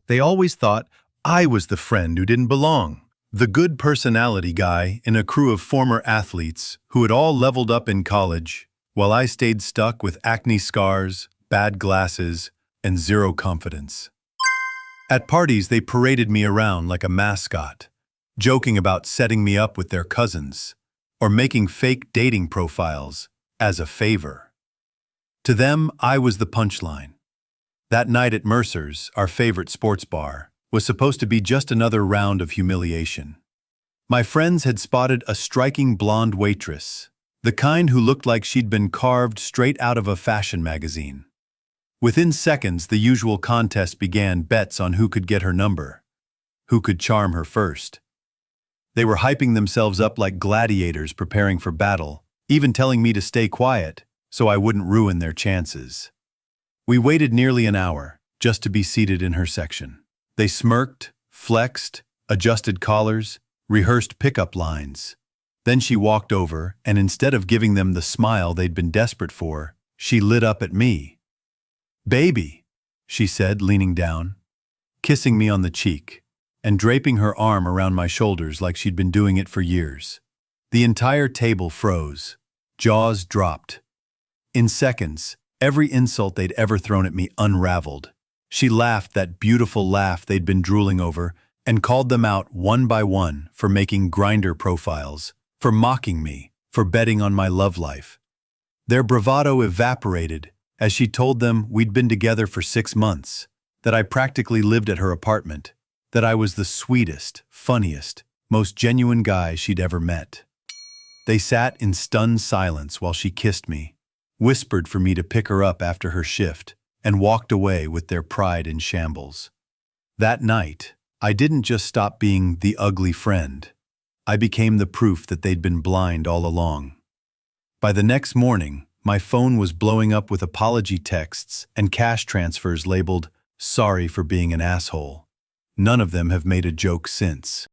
They always thought I was the friend who didn't belong, the good personality guy in a crew of former athletes who had all leveled up in college, while I stayed stuck with acne scars, bad glasses, and zero confidence. At parties, they paraded me around like a mascot, joking about setting me up with their cousins, or making fake dating profiles as a favor. To them, I was the punchline. That night at Mercer's, our favorite sports bar, was supposed to be just another round of humiliation. My friends had spotted a striking blonde waitress, the kind who looked like she'd been carved straight out of a fashion magazine. Within seconds, the usual contest began, bets on who could get her number, who could charm her first. They were hyping themselves up like gladiators preparing for battle, even telling me to stay quiet so I wouldn't ruin their chances. We waited nearly an hour just to be seated in her section. They smirked, flexed, adjusted collars, rehearsed pickup lines. Then she walked over, and instead of giving them the smile they'd been desperate for, she lit up at me. "Baby," she said, leaning down, kissing me on the cheek, and draping her arm around my shoulders like she'd been doing it for years. The entire table froze. Jaws dropped. In seconds, every insult they'd ever thrown at me unraveled. She laughed that beautiful laugh they'd been drooling over and called them out one by one for making Grindr profiles, for mocking me, for betting on my love life. Their bravado evaporated as she told them we'd been together for 6 months, that I practically lived at her apartment, that I was the sweetest, funniest, most genuine guy she'd ever met. They sat in stunned silence while she kissed me, whispered for me to pick her up after her shift, and walked away with their pride in shambles. That night, I didn't just stop being the ugly friend. I became the proof that they'd been blind all along. By the next morning, my phone was blowing up with apology texts and cash transfers labeled, "Sorry for being an asshole." None of them have made a joke since.